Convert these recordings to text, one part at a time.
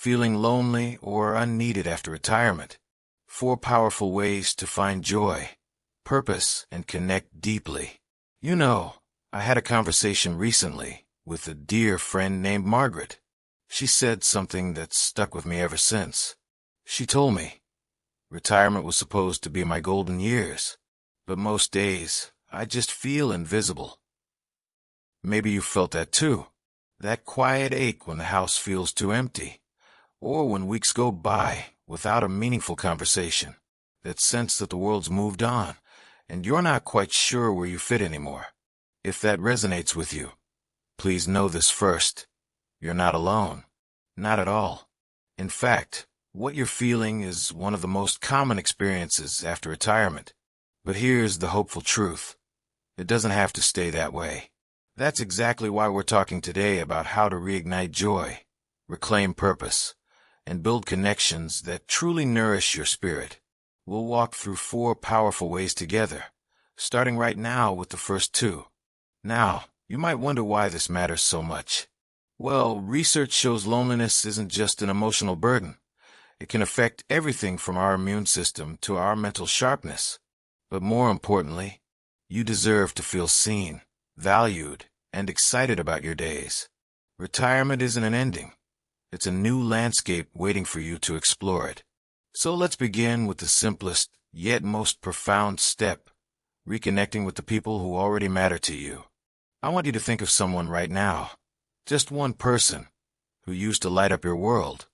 feeling lonely or unneeded after retirement. 4 powerful ways to find joy, purpose, and connect deeply. You know, I had a conversation recently with a dear friend named Margaret. She said something that's stuck with me ever since. She told me, retirement was supposed to be my golden years, but most days I just feel invisible. Maybe you felt that too. That quiet ache when the house feels too empty, or when weeks go by without a meaningful conversation. That sense that the world's moved on, and you're not quite sure where you fit anymore. If that resonates with you, please know this first. You're not alone. Not at all. In fact, what you're feeling is one of the most common experiences after retirement. But here's the hopeful truth. It doesn't have to stay that way. That's exactly why we're talking today about how to reignite joy, reclaim purpose, and build connections that truly nourish your spirit. We'll walk through 4 powerful ways together, starting right now with the first 2. Now, you might wonder why this matters so much. Well, research shows loneliness isn't just an emotional burden. It can affect everything from our immune system to our mental sharpness. But more importantly, you deserve to feel seen, valued, and excited about your days. Retirement isn't an ending. It's a new landscape waiting for you to explore it. So let's begin with the simplest, yet most profound step, reconnecting with the people who already matter to you. I want you to think of someone right now, just one person, who used to light up your world.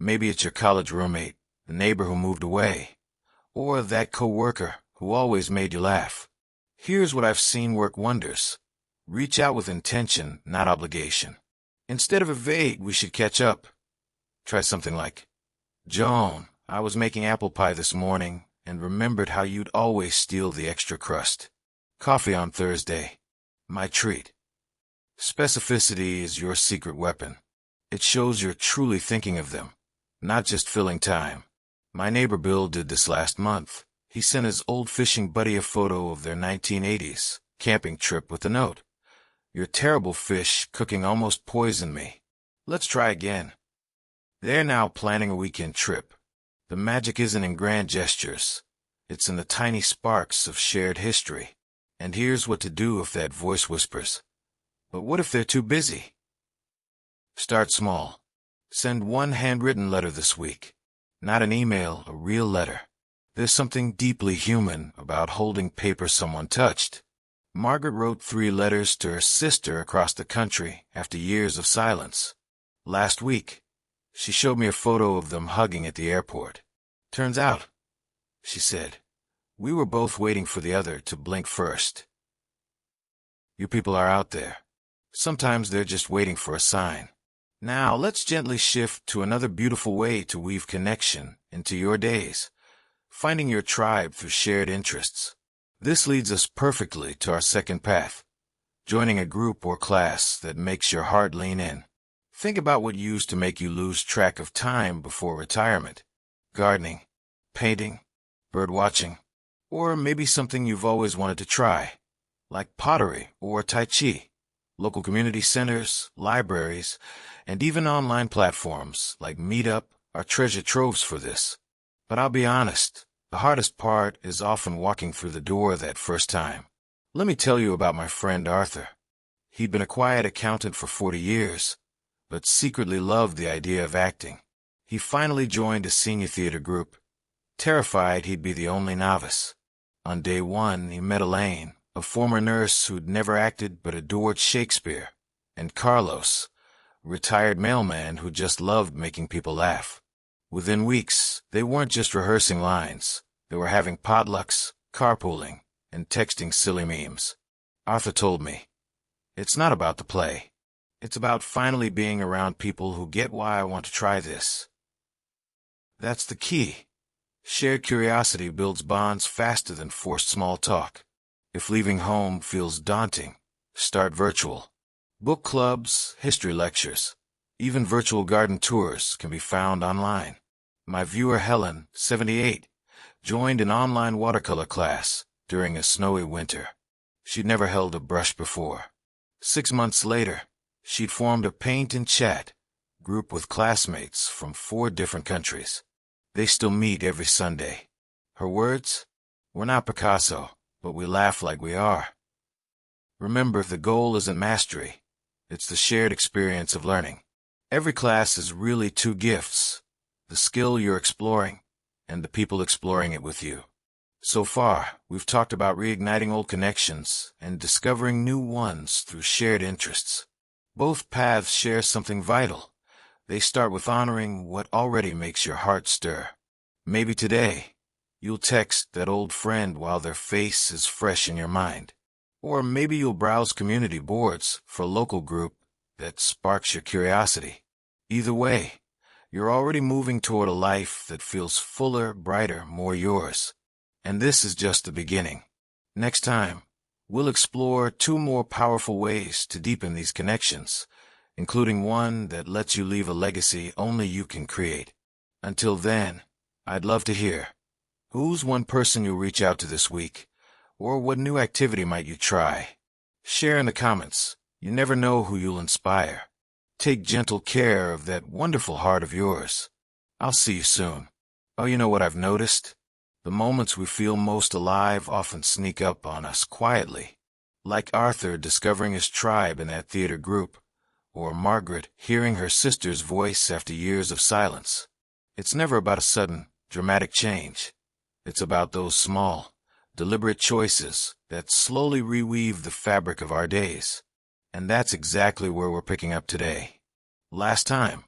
Maybe it's your college roommate, the neighbor who moved away, or that coworker who always made you laugh. Here's what I've seen work wonders. Reach out with intention, not obligation. Instead of a vague, we should catch up. Try something like, Joan, I was making apple pie this morning and remembered how you'd always steal the extra crust. Coffee on Thursday. My treat. Specificity is your secret weapon. It shows you're truly thinking of them, not just filling time. My neighbor Bill did this last month. He sent his old fishing buddy a photo of their 1980s camping trip with a note. Your terrible fish cooking almost poisoned me. Let's try again. They're now planning a weekend trip. The magic isn't in grand gestures. It's in the tiny sparks of shared history. And here's what to do if that voice whispers. But what if they're too busy? Start small. Send 1 handwritten letter this week. Not an email, a real letter. There's something deeply human about holding paper someone touched. Margaret wrote 3 letters to her sister across the country after years of silence. Last week, she showed me a photo of them hugging at the airport. Turns out, she said, we were both waiting for the other to blink first. You people are out there. Sometimes they're just waiting for a sign. Now, let's gently shift to another beautiful way to weave connection into your days. Finding your tribe through shared interests. This leads us perfectly to our second path, joining a group or class that makes your heart lean in. Think about what used to make you lose track of time before retirement. Gardening, painting, bird watching, or maybe something you've always wanted to try, like pottery or Tai Chi. Local community centers, libraries, and even online platforms like Meetup are treasure troves for this. But I'll be honest, the hardest part is often walking through the door that first time. Let me tell you about my friend Arthur. He'd been a quiet accountant for 40 years, but secretly loved the idea of acting. He finally joined a senior theater group, terrified he'd be the only novice. On day 1, he met Elaine, a former nurse who'd never acted but adored Shakespeare, and Carlos, a retired mailman who just loved making people laugh. Within weeks, they weren't just rehearsing lines. They were having potlucks, carpooling, and texting silly memes. Arthur told me, it's not about the play. It's about finally being around people who get why I want to try this. That's the key. Shared curiosity builds bonds faster than forced small talk. If leaving home feels daunting, start virtual. Book clubs, history lectures, even virtual garden tours can be found online. My viewer Helen, 78, joined an online watercolor class during a snowy winter. She'd never held a brush before. 6 months later, she'd formed a paint and chat group with classmates from 4 different countries. They still meet every Sunday. Her words? We're not Picasso, but we laugh like we are. Remember, the goal isn't mastery. It's the shared experience of learning. Every class is really 2 gifts: the skill you're exploring and the people exploring it with you. So far, we've talked about reigniting old connections and discovering new ones through shared interests. Both paths share something vital. They start with honoring what already makes your heart stir. Maybe today, you'll text that old friend while their face is fresh in your mind. Or maybe you'll browse community boards for a local group that sparks your curiosity. Either way, you're already moving toward a life that feels fuller, brighter, more yours. And this is just the beginning. Next time, we'll explore 2 more powerful ways to deepen these connections, including one that lets you leave a legacy only you can create. Until then, I'd love to hear, who's one person you'll reach out to this week? Or what new activity might you try? Share in the comments. You never know who you'll inspire. Take gentle care of that wonderful heart of yours. I'll see you soon. Oh, you know what I've noticed? The moments we feel most alive often sneak up on us quietly. Like Arthur discovering his tribe in that theater group, or Margaret hearing her sister's voice after years of silence. It's never about a sudden, dramatic change. It's about those small, deliberate choices that slowly reweave the fabric of our days. And that's exactly where we're picking up today. Last time,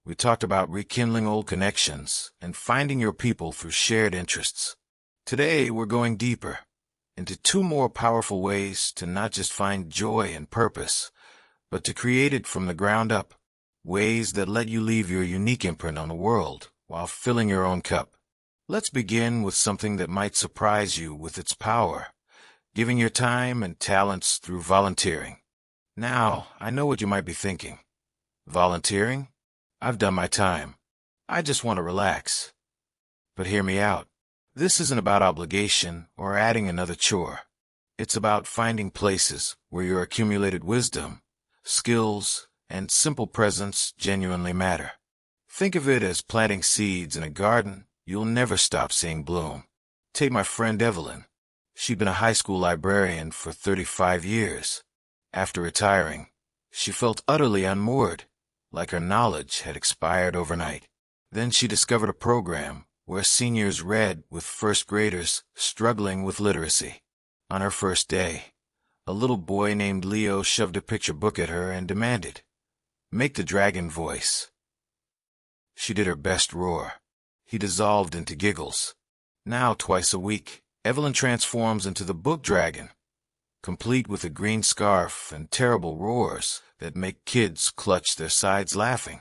we talked about rekindling old connections and finding your people through shared interests. Today, we're going deeper into 2 more powerful ways to not just find joy and purpose, but to create it from the ground up. Ways that let you leave your unique imprint on the world while filling your own cup. Let's begin with something that might surprise you with its power: giving your time and talents through volunteering. Now, I know what you might be thinking. Volunteering? I've done my time. I just want to relax. But hear me out. This isn't about obligation or adding another chore. It's about finding places where your accumulated wisdom, skills, and simple presence genuinely matter. Think of it as planting seeds in a garden you'll never stop seeing bloom. Take my friend Evelyn. She'd been a high school librarian for 35 years. After retiring, she felt utterly unmoored, like her knowledge had expired overnight. Then she discovered a program where seniors read with first graders struggling with literacy. On her first day, a little boy named Leo shoved a picture book at her and demanded, "Make the dragon voice." She did her best roar. He dissolved into giggles. Now, twice a week, Evelyn transforms into the book dragon, complete with a green scarf and terrible roars that make kids clutch their sides laughing.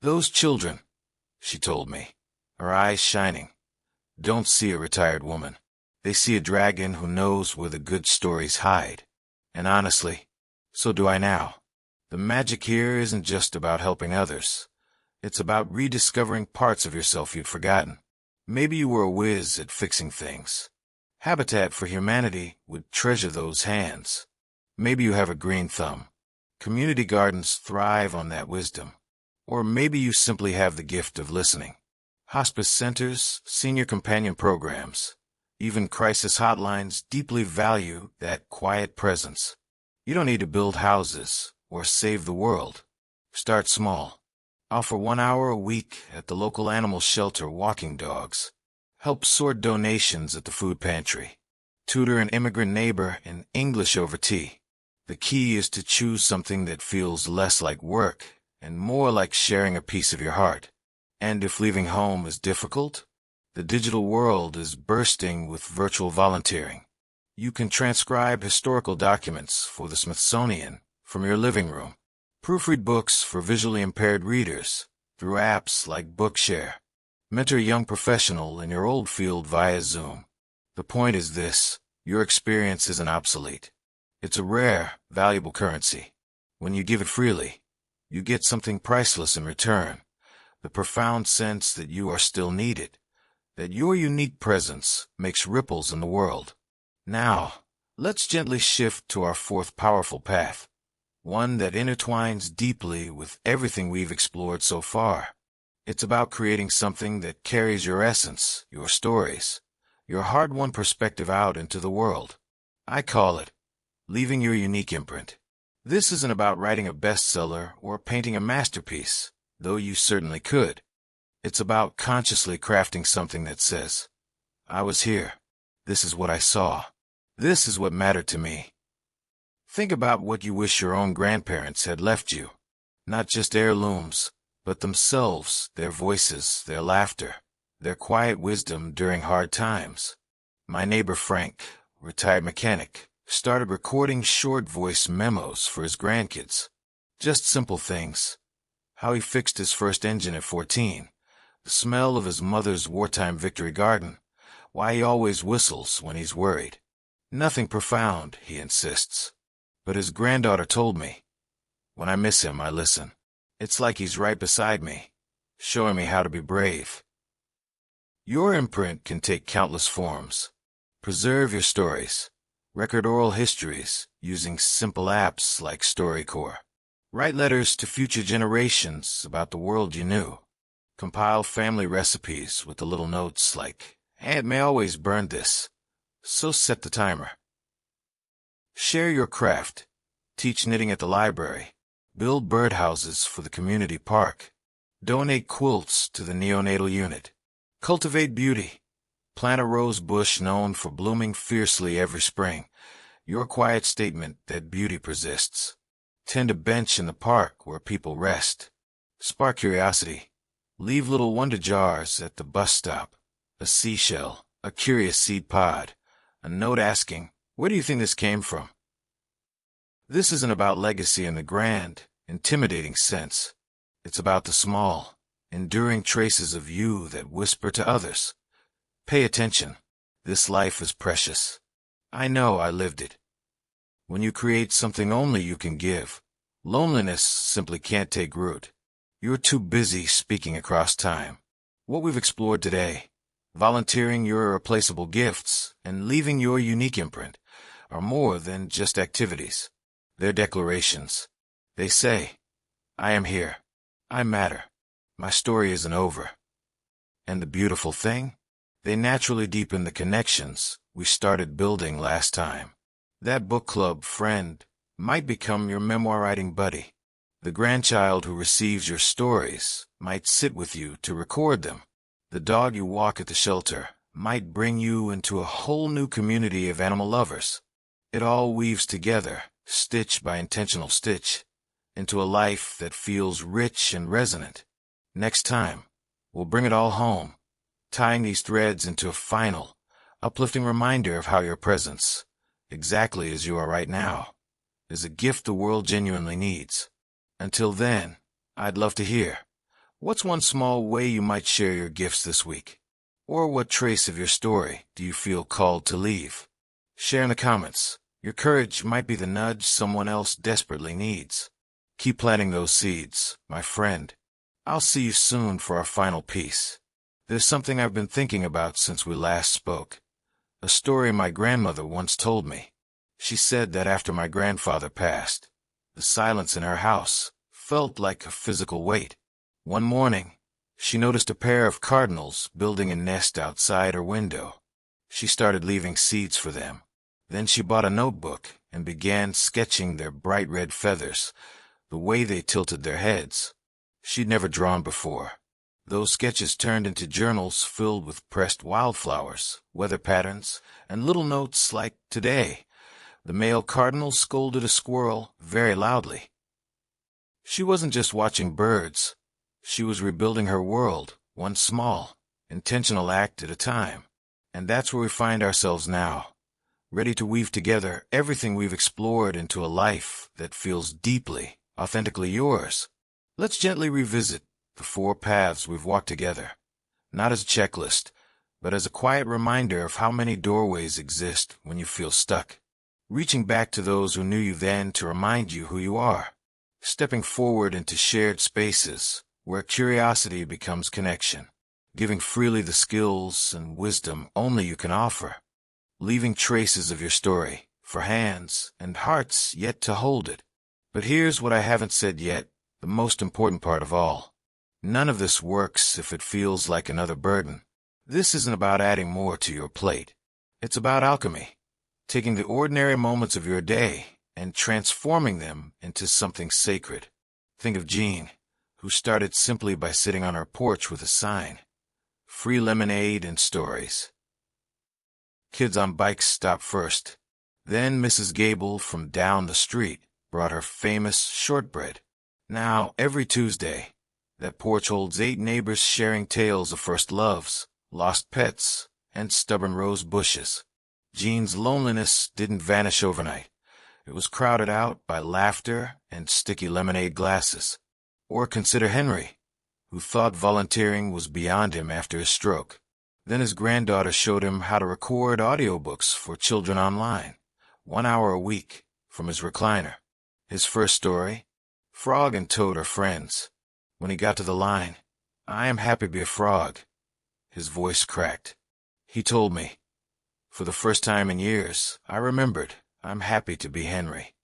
Those children, she told me, her eyes shining, don't see a retired woman. They see a dragon who knows where the good stories hide. And honestly, so do I now. The magic here isn't just about helping others. It's about rediscovering parts of yourself you'd forgotten. Maybe you were a whiz at fixing things. Habitat for Humanity would treasure those hands. Maybe you have a green thumb. Community gardens thrive on that wisdom. Or maybe you simply have the gift of listening. Hospice centers, senior companion programs, even crisis hotlines deeply value that quiet presence. You don't need to build houses or save the world. Start small. Offer 1 hour a week at the local animal shelter walking dogs. Help sort donations at the food pantry. Tutor an immigrant neighbor in English over tea. The key is to choose something that feels less like work and more like sharing a piece of your heart. And if leaving home is difficult, the digital world is bursting with virtual volunteering. You can transcribe historical documents for the Smithsonian from your living room. Proofread books for visually impaired readers through apps like Bookshare. Mentor a young professional in your old field via Zoom. The point is this: your experience isn't obsolete. It's a rare, valuable currency. When you give it freely, you get something priceless in return. The profound sense that you are still needed, that your unique presence makes ripples in the world. Now, let's gently shift to our 4th powerful path: one that intertwines deeply with everything we've explored so far. It's about creating something that carries your essence, your stories, your hard-won perspective out into the world. I call it leaving your unique imprint. This isn't about writing a bestseller or painting a masterpiece, though you certainly could. It's about consciously crafting something that says, I was here. This is what I saw. This is what mattered to me. Think about what you wish your own grandparents had left you. Not just heirlooms, but themselves, their voices, their laughter, their quiet wisdom during hard times. My neighbor Frank, retired mechanic, started recording short voice memos for his grandkids. Just simple things. How he fixed his first engine at 14, the smell of his mother's wartime Victory Garden, why he always whistles when he's worried. Nothing profound, he insists. But his granddaughter told me, when I miss him, I listen. It's like he's right beside me, showing me how to be brave. Your imprint can take countless forms. Preserve your stories. Record oral histories using simple apps like StoryCorps. Write letters to future generations about the world you knew. Compile family recipes with the little notes like, Aunt May always burned this, so set the timer. Share your craft. Teach knitting at the library. Build birdhouses for the community park. Donate quilts to the neonatal unit. Cultivate beauty. Plant a rose bush known for blooming fiercely every spring. Your quiet statement that beauty persists. Tend a bench in the park where people rest. Spark curiosity. Leave little wonder jars at the bus stop. A seashell, a curious seed pod, a note asking, where do you think this came from? This isn't about legacy in the grand, intimidating sense. It's about the small, enduring traces of you that whisper to others. Pay attention. This life is precious. I know I lived it. When you create something only you can give, loneliness simply can't take root. You're too busy speaking across time. What we've explored today, volunteering your irreplaceable gifts and leaving your unique imprint, are more than just activities. They're declarations. They say, I am here. I matter. My story isn't over. And the beautiful thing? They naturally deepen the connections we started building last time. That book club friend might become your memoir writing buddy. The grandchild who receives your stories might sit with you to record them. The dog you walk at the shelter might bring you into a whole new community of animal lovers. It all weaves together, stitch by intentional stitch, into a life that feels rich and resonant. Next time, we'll bring it all home, tying these threads into a final, uplifting reminder of how your presence, exactly as you are right now, is a gift the world genuinely needs. Until then, I'd love to hear, what's one small way you might share your gifts this week? Or what trace of your story do you feel called to leave? Share in the comments. Your courage might be the nudge someone else desperately needs. Keep planting those seeds, my friend. I'll see you soon for our final piece. There's something I've been thinking about since we last spoke. A story my grandmother once told me. She said that after my grandfather passed, the silence in her house felt like a physical weight. One morning, she noticed a pair of cardinals building a nest outside her window. She started leaving seeds for them. Then she bought a notebook and began sketching their bright red feathers, the way they tilted their heads. She'd never drawn before. Those sketches turned into journals filled with pressed wildflowers, weather patterns, and little notes like, today, the male cardinal scolded a squirrel very loudly. She wasn't just watching birds. She was rebuilding her world, one small, intentional act at a time. And that's where we find ourselves now, ready to weave together everything we've explored into a life that feels deeply, authentically yours. Let's gently revisit the 4 paths we've walked together, not as a checklist, but as a quiet reminder of how many doorways exist when you feel stuck. Reaching back to those who knew you then to remind you who you are. Stepping forward into shared spaces where curiosity becomes connection. Giving freely the skills and wisdom only you can offer. Leaving traces of your story for hands and hearts yet to hold it. But here's what I haven't said yet, the most important part of all. None of this works if it feels like another burden. This isn't about adding more to your plate. It's about alchemy, taking the ordinary moments of your day and transforming them into something sacred. Think of Jean, who started simply by sitting on her porch with a sign, "Free lemonade and stories." Kids on bikes stopped first. Then Mrs. Gable from down the street brought her famous shortbread. Now, every Tuesday, that porch holds 8 neighbors sharing tales of first loves, lost pets, and stubborn rose bushes. Jean's loneliness didn't vanish overnight. It was crowded out by laughter and sticky lemonade glasses. Or consider Henry, who thought volunteering was beyond him after his stroke. Then his granddaughter showed him how to record audiobooks for children online, 1 hour a week, from his recliner. His first story, Frog and Toad Are Friends. When he got to the line, "I am happy to be a frog," his voice cracked. He told me, "For the first time in years, I remembered I'm happy to be Henry."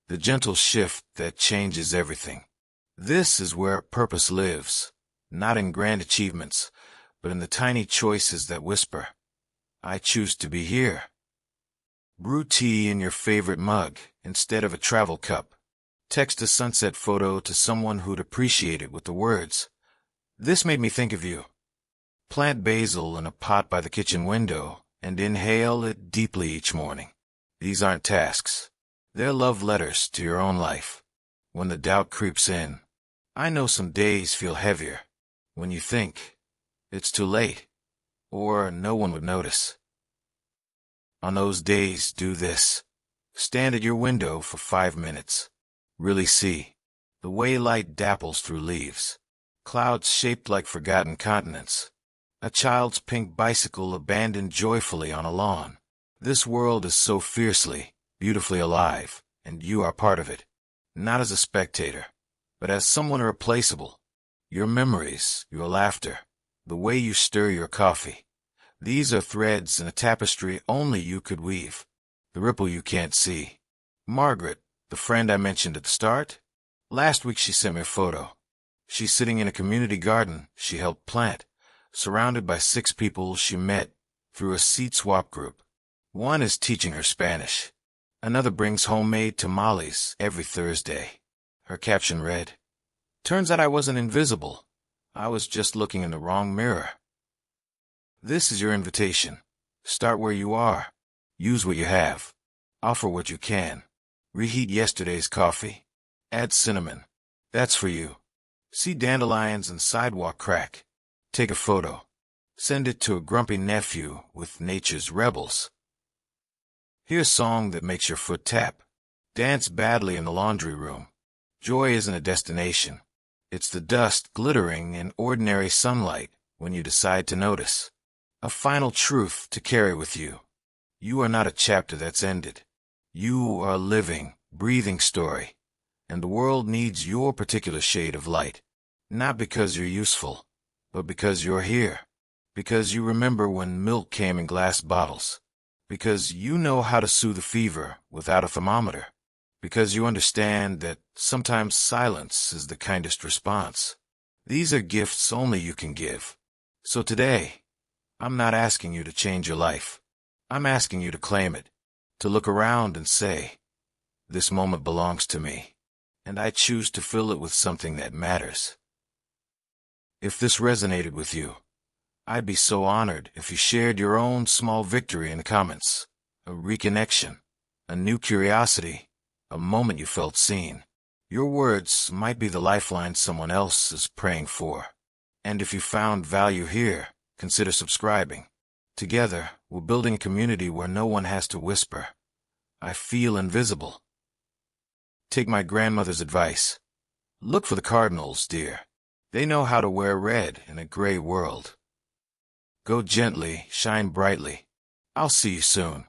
The gentle shift that changes everything. This is where purpose lives, not in grand achievements, but in the tiny choices that whisper, "I choose to be here." Brew tea in your favorite mug instead of a travel cup. Text a sunset photo to someone who'd appreciate it with the words, "This made me think of you." Plant basil in a pot by the kitchen window and inhale it deeply each morning. These aren't tasks. They're love letters to your own life. When the doubt creeps in, I know some days feel heavier. When you think, it's too late, or no one would notice. On those days, do this. Stand at your window for 5 minutes. Really see the way light dapples through leaves. Clouds shaped like forgotten continents. A child's pink bicycle abandoned joyfully on a lawn. This world is so fiercely, beautifully alive, and you are part of it. Not as a spectator, but as someone irreplaceable. Your memories, your laughter, the way you stir your coffee. These are threads in a tapestry only you could weave. The ripple you can't see. Margaret, the friend I mentioned at the start, last week she sent me a photo. She's sitting in a community garden she helped plant, surrounded by 6 people she met through a seed swap group. One is teaching her Spanish. Another brings homemade tamales every Thursday. Her caption read, "Turns out I wasn't invisible. I was just looking in the wrong mirror." This is your invitation. Start where you are. Use what you have. Offer what you can. Reheat yesterday's coffee. Add cinnamon. That's for you. See dandelions and sidewalk crack. Take a photo. Send it to a grumpy nephew with nature's rebels. Hear a song that makes your foot tap. Dance badly in the laundry room. Joy isn't a destination. It's the dust glittering in ordinary sunlight when you decide to notice. A final truth to carry with you. You are not a chapter that's ended. You are a living, breathing story, and the world needs your particular shade of light. Not because you're useful, but because you're here. Because you remember when milk came in glass bottles. Because you know how to soothe a fever without a thermometer. Because you understand that sometimes silence is the kindest response. These are gifts only you can give. So today, I'm not asking you to change your life. I'm asking you to claim it, to look around and say, "This moment belongs to me, and I choose to fill it with something that matters." If this resonated with you, I'd be so honored if you shared your own small victory in the comments. A reconnection, a new curiosity, a moment you felt seen. Your words might be the lifeline someone else is praying for. And if you found value here, consider subscribing. Together, we're building a community where no one has to whisper, "I feel invisible." Take my grandmother's advice. Look for the cardinals, dear. They know how to wear red in a gray world. Go gently, shine brightly. I'll see you soon.